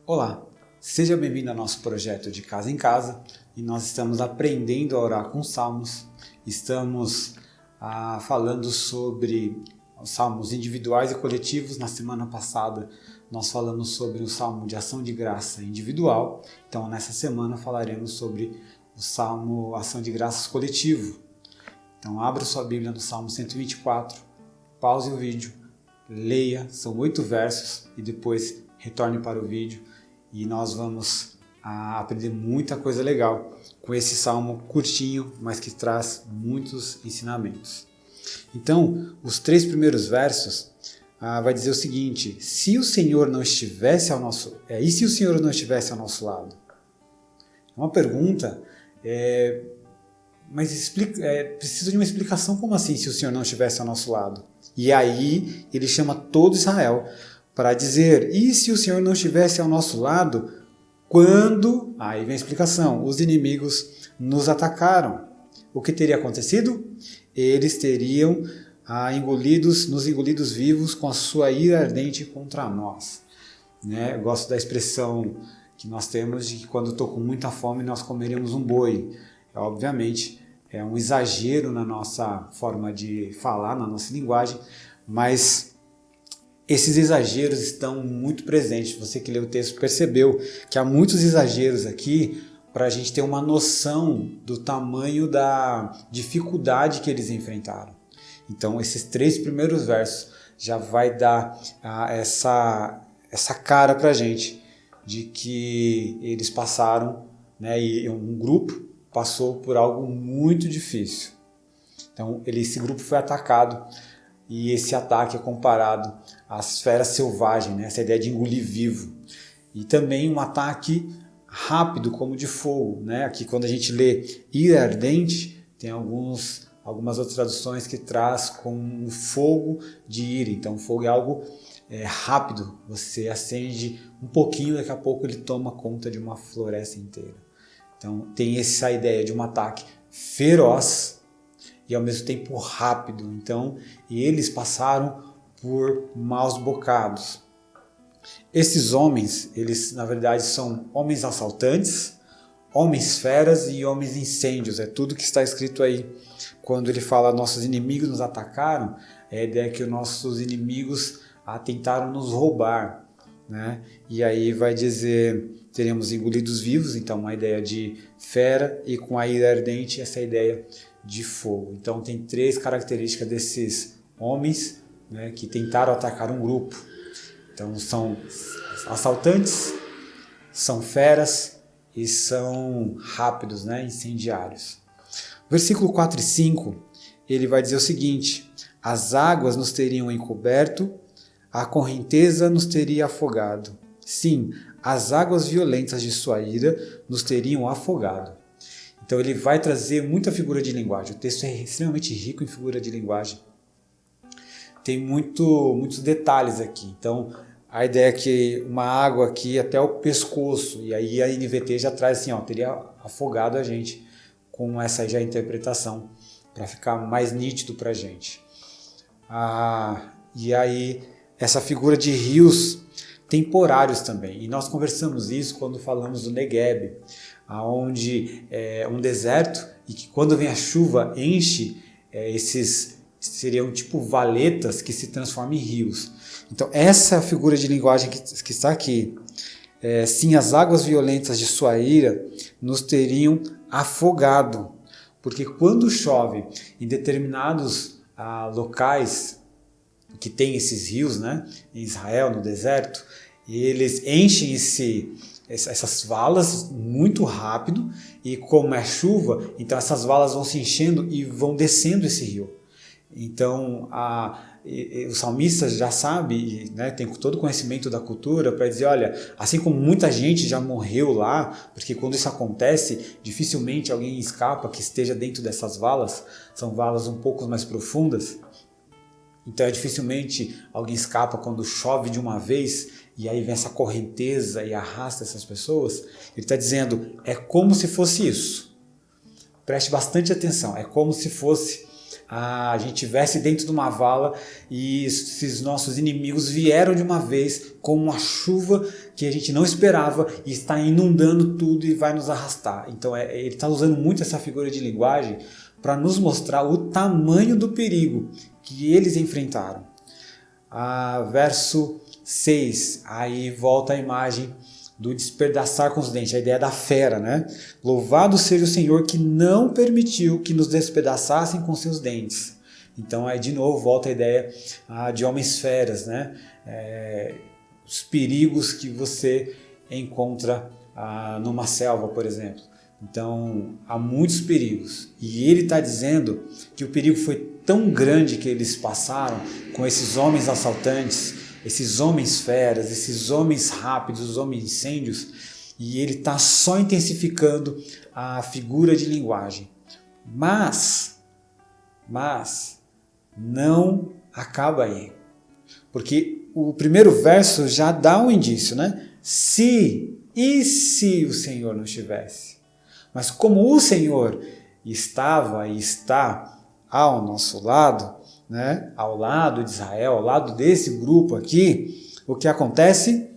Olá, seja bem-vindo ao nosso projeto de Casa em Casa e nós estamos aprendendo a orar com salmos, estamos falando sobre os salmos individuais e coletivos. Na semana passada nós falamos sobre o salmo de ação de graça individual, então nessa semana falaremos sobre o salmo ação de graças coletivo. Então abra sua Bíblia no Salmo 124, pause o vídeo, leia, são 8 versos e depois retorne para o vídeo e nós vamos aprender muita coisa legal com esse salmo curtinho, mas que traz muitos ensinamentos. Então, os 3 primeiros versos vai dizer o seguinte: se o Senhor não estivesse ao nosso e se o Senhor não estivesse ao nosso lado? É uma pergunta, mas precisa de uma explicação. Como assim, se o Senhor não estivesse ao nosso lado? E aí ele chama todo Israel para dizer: e se o Senhor não estivesse ao nosso lado quando, aí vem a explicação, os inimigos nos atacaram? O que teria acontecido? Eles teriam nos engolidos vivos com a sua ira ardente contra nós. Eu gosto da expressão que nós temos de que quando estou com muita fome nós comeríamos um boi. Obviamente é um exagero na nossa forma de falar, na nossa linguagem, mas esses exageros estão muito presentes. Você que leu o texto percebeu que há muitos exageros aqui para a gente ter uma noção do tamanho da dificuldade que eles enfrentaram. Então, esses 3 primeiros versos já vai dar essa cara para a gente de que eles passaram, e um grupo passou por algo muito difícil. Então, esse grupo foi atacado e esse ataque é comparado à esfera selvagem, essa ideia de engolir vivo. E também um ataque rápido, como de fogo. Aqui, quando a gente lê ira ardente, tem algumas outras traduções que traz com um fogo de ira. Então, fogo é algo rápido. Você acende um pouquinho, daqui a pouco ele toma conta de uma floresta inteira. Então, tem essa ideia de um ataque feroz e ao mesmo tempo rápido. Então, eles passaram por maus bocados. Esses homens, eles na verdade são homens assaltantes, homens feras e homens incêndios. É tudo que está escrito aí. Quando ele fala nossos inimigos nos atacaram, a ideia é que os nossos inimigos tentaram nos roubar. E aí vai dizer, teremos engolidos vivos, então uma ideia de fera, e com a ira ardente essa ideia de fogo. Então tem 3 características desses homens que tentaram atacar um grupo. Então são assaltantes, são feras e são rápidos, incendiários. Versículo 4 e 5, ele vai dizer o seguinte: as águas nos teriam encoberto, a correnteza nos teria afogado. Sim, as águas violentas de sua ira nos teriam afogado. Então ele vai trazer muita figura de linguagem. O texto é extremamente rico em figura de linguagem. Tem muitos detalhes aqui. Então a ideia é que uma água aqui até o pescoço, e aí a NVT já traz assim, teria afogado a gente, com essa já interpretação, para ficar mais nítido para a gente. E aí essa figura de rios temporários também. E nós conversamos isso quando falamos do Negueb, onde é um deserto e que quando vem a chuva enche esses seriam tipo valetas que se transformam em rios. Então essa é a figura de linguagem que está aqui. Sim, as águas violentas de sua ira nos teriam afogado. Porque quando chove em determinados locais que tem esses rios, em Israel, no deserto, eles enchem essas valas muito rápido, e como é chuva, então essas valas vão se enchendo e vão descendo esse rio. Então o salmista já sabe, tem todo o conhecimento da cultura para dizer, olha, assim como muita gente já morreu lá, porque quando isso acontece, dificilmente alguém escapa que esteja dentro dessas valas, são valas um pouco mais profundas. Então dificilmente alguém escapa quando chove de uma vez e aí vem essa correnteza e arrasta essas pessoas. Ele está dizendo, é como se fosse isso. Preste bastante atenção, é como se fosse a gente estivesse dentro de uma vala e esses nossos inimigos vieram de uma vez com uma chuva que a gente não esperava e está inundando tudo e vai nos arrastar. Então ele está usando muito essa figura de linguagem para nos mostrar o tamanho do perigo que eles enfrentaram. Verso 6, aí volta a imagem do despedaçar com os dentes, a ideia da fera, né? Louvado seja o Senhor que não permitiu que nos despedaçassem com seus dentes. Então aí de novo volta a ideia de homens feras, né? Os perigos que você encontra numa selva, por exemplo. Então há muitos perigos e ele está dizendo que o perigo foi tão grande que eles passaram com esses homens assaltantes, esses homens feras, esses homens rápidos, os homens incêndios, e ele está só intensificando a figura de linguagem. Mas não acaba aí, porque o primeiro verso já dá um indício, né? Se o Senhor não estivesse? Mas como o Senhor estava e está ao nosso lado, né, ao lado de Israel, ao lado desse grupo aqui, o que acontece?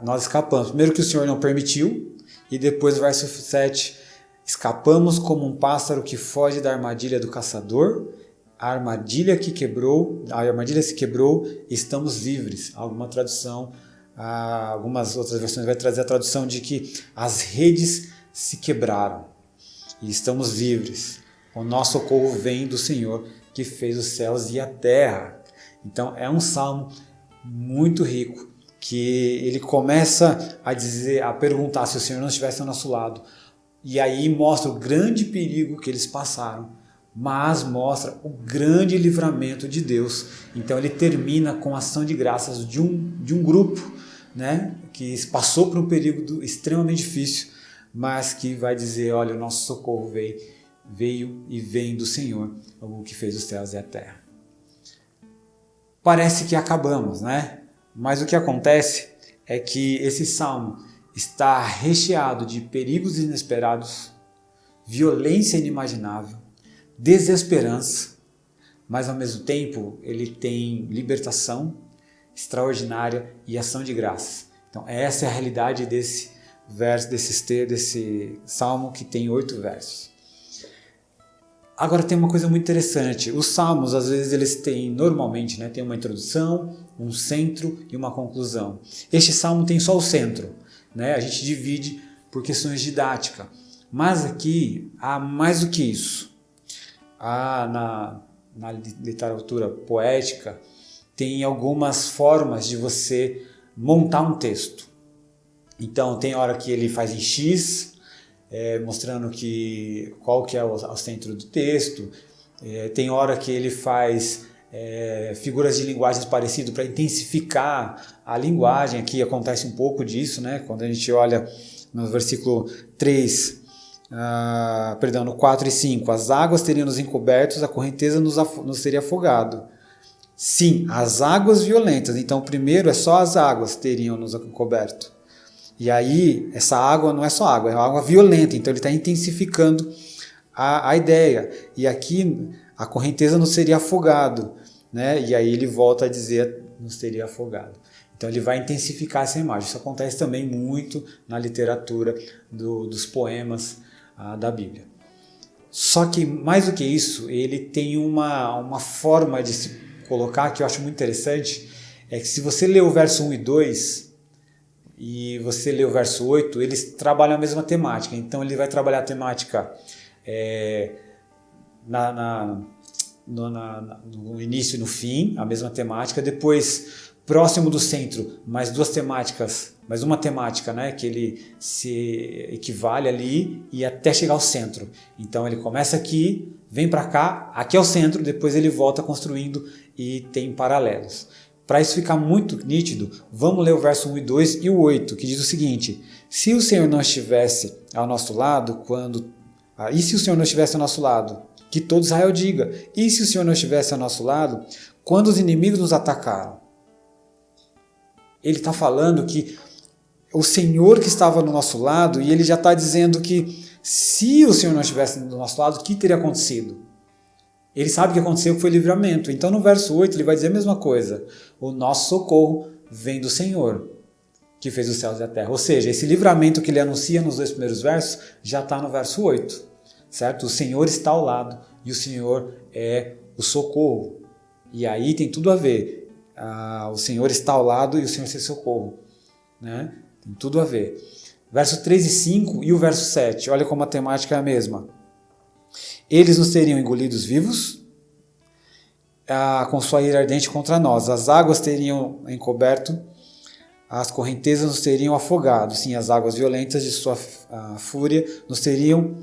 Nós escapamos. Primeiro que o Senhor não permitiu, e depois verso 7, escapamos como um pássaro que foge da armadilha do caçador, a armadilha se quebrou, estamos livres. Alguma tradução, algumas outras versões vai trazer a tradução de que as redes se quebraram e estamos livres. O nosso socorro vem do Senhor que fez os céus e a terra. Então é um salmo muito rico que ele começa a perguntar se o Senhor não estivesse ao nosso lado. E aí mostra o grande perigo que eles passaram, mas mostra o grande livramento de Deus. Então ele termina com ação de graças de um grupo, né, que passou por um período extremamente difícil, mas que vai dizer, olha, o nosso socorro veio e vem do Senhor, o que fez os céus e a terra. Parece que acabamos, né? Mas o que acontece é que esse salmo está recheado de perigos inesperados, violência inimaginável, desesperança, mas ao mesmo tempo ele tem libertação extraordinária e ação de graças. Então essa é a realidade desse salmo que tem 8 versos. Agora tem uma coisa muito interessante, os salmos às vezes eles têm normalmente, né, tem uma introdução, um centro e uma conclusão. Este salmo tem só o centro, né? A gente divide por questões didáticas, mas aqui há mais do que isso. Na literatura poética tem algumas formas de você montar um texto. Então tem hora que ele faz em X, mostrando qual que é o centro do texto. Tem hora que ele faz figuras de linguagens parecidas para intensificar a linguagem. Aqui acontece um pouco disso, né? Quando a gente olha no versículo 3, no 4 e 5, as águas teriam nos encobertos, a correnteza nos teria afogado. Sim, as águas violentas. Então, primeiro é só as águas teriam nos encoberto. E aí, essa água não é só água, é uma água violenta. Então, ele está intensificando a ideia. E aqui, a correnteza nos seria afogado, né? E aí ele volta a dizer, nos teria afogado. Então, ele vai intensificar essa imagem. Isso acontece também muito na literatura dos poemas da Bíblia. Só que, mais do que isso, ele tem uma forma de se colocar que eu acho muito interessante, é que se você ler o verso 1 e 2 e você ler o verso 8, eles trabalham a mesma temática. Então ele vai trabalhar a temática no início e no fim, a mesma temática. Depois, próximo do centro, mais uma temática, né, que ele se equivale ali e até chegar ao centro. Então ele começa aqui, vem para cá, aqui é o centro, depois ele volta construindo e tem paralelos. Para isso ficar muito nítido, vamos ler o verso 1 e 2 e o 8, que diz o seguinte: se o Senhor não estivesse ao nosso lado, e se o Senhor não estivesse ao nosso lado? Que todo Israel diga: e se o Senhor não estivesse ao nosso lado, quando os inimigos nos atacaram? Ele está falando que o Senhor que estava no nosso lado, e ele já está dizendo que Se o Senhor não estivesse do nosso lado, o que teria acontecido? Ele sabe o que aconteceu, que foi livramento. Então no verso 8 ele vai dizer a mesma coisa. O nosso socorro vem do Senhor, que fez os céus e a terra. Ou seja, esse livramento que ele anuncia nos 2 primeiros versos já está no verso 8. Certo? O Senhor está ao lado e o Senhor é o socorro. E aí tem tudo a ver. O Senhor está ao lado e o Senhor ser socorro. Né? Tem tudo a ver. Verso 3 e 5 e o verso 7. Olha como a temática é a mesma. Eles nos teriam engolidos vivos, com sua ira ardente contra nós. As águas teriam encoberto, as correntezas nos teriam afogado. Sim, as águas violentas de sua fúria nos teriam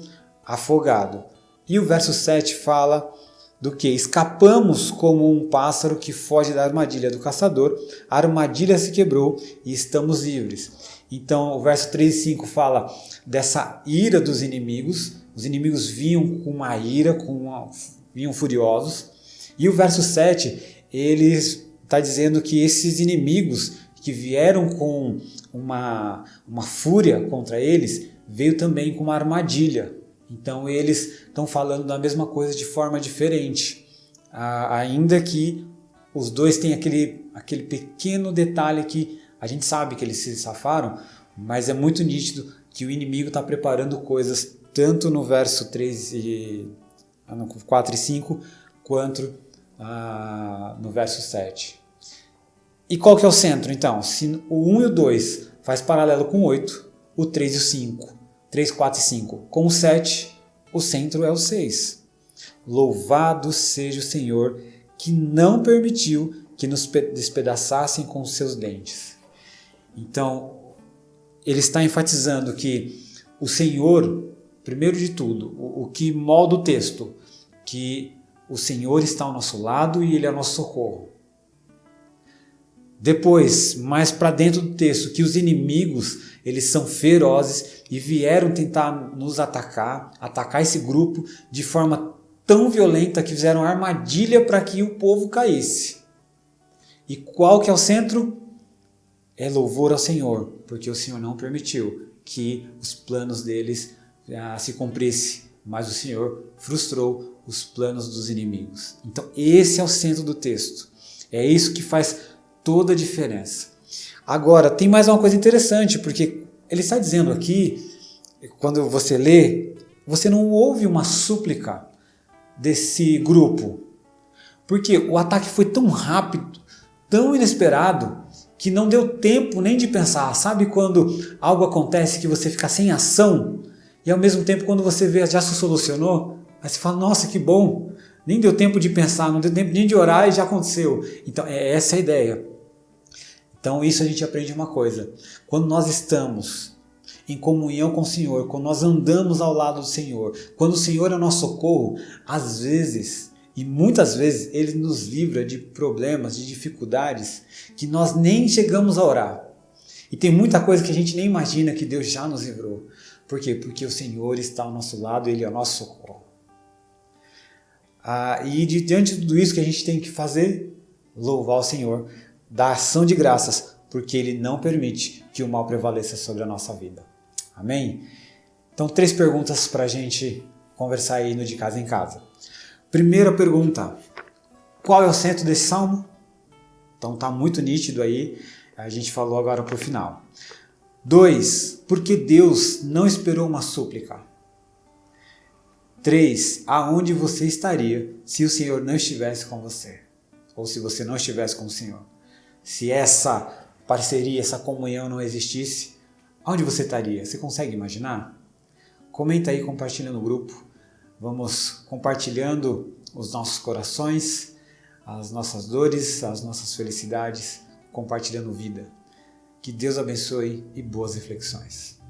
afogado. E o verso 7 fala do que? Escapamos como um pássaro que foge da armadilha do caçador. A armadilha se quebrou e estamos livres. Então, o verso 3 e 5 fala dessa ira dos inimigos. Os inimigos vinham com uma ira, vinham furiosos. E o verso 7, ele está dizendo que esses inimigos que vieram com uma fúria contra eles, veio também com uma armadilha. Então eles estão falando da mesma coisa de forma diferente. Ainda que os dois têm aquele pequeno detalhe que a gente sabe que eles se safaram, mas é muito nítido que o inimigo está preparando coisas tanto no verso 4 e 5, quanto no verso 7. E qual que é o centro, então? Se o 1 e o 2 faz paralelo com o 8, o 3 e o 5, 3, 4 e 5. Com o 7, o centro é o 6. Louvado seja o Senhor, que não permitiu que nos despedaçassem com os seus dentes. Então, ele está enfatizando que o Senhor, primeiro de tudo, o que molda o texto, que o Senhor está ao nosso lado e Ele é o nosso socorro. Depois, mais para dentro do texto, que os inimigos, eles são ferozes e vieram tentar nos atacar esse grupo de forma tão violenta que fizeram armadilha para que o povo caísse. E qual que é o centro? É louvor ao Senhor, porque o Senhor não permitiu que os planos deles se cumprissem, mas o Senhor frustrou os planos dos inimigos. Então esse é o centro do texto. É isso que faz toda a diferença. Agora, tem mais uma coisa interessante, porque ele está dizendo aqui, quando você lê, você não ouve uma súplica desse grupo, porque o ataque foi tão rápido, tão inesperado, que não deu tempo nem de pensar. Sabe quando algo acontece que você fica sem ação e ao mesmo tempo quando você vê já se solucionou, aí você fala, nossa, que bom, nem deu tempo de pensar, não deu tempo nem de orar e já aconteceu. Então é essa a ideia. Então isso a gente aprende uma coisa, quando nós estamos em comunhão com o Senhor, quando nós andamos ao lado do Senhor, quando o Senhor é o nosso socorro, às vezes e muitas vezes Ele nos livra de problemas, de dificuldades que nós nem chegamos a orar. E tem muita coisa que a gente nem imagina que Deus já nos livrou. Por quê? Porque o Senhor está ao nosso lado, Ele é o nosso socorro. E diante de tudo isso que a gente tem que fazer, louvar o Senhor, dar ação de graças, porque Ele não permite que o mal prevaleça sobre a nossa vida. Amém? Então 3 perguntas para a gente conversar aí no De Casa em Casa. Primeira pergunta, qual é o centro desse salmo? Então está muito nítido aí, a gente falou agora para o final. 2, por que Deus não esperou uma súplica? 3, aonde você estaria se o Senhor não estivesse com você? Ou se você não estivesse com o Senhor? Se essa parceria, essa comunhão não existisse, aonde você estaria? Você consegue imaginar? Comenta aí, compartilha no grupo. Vamos compartilhando os nossos corações, as nossas dores, as nossas felicidades, compartilhando vida. Que Deus abençoe e boas reflexões.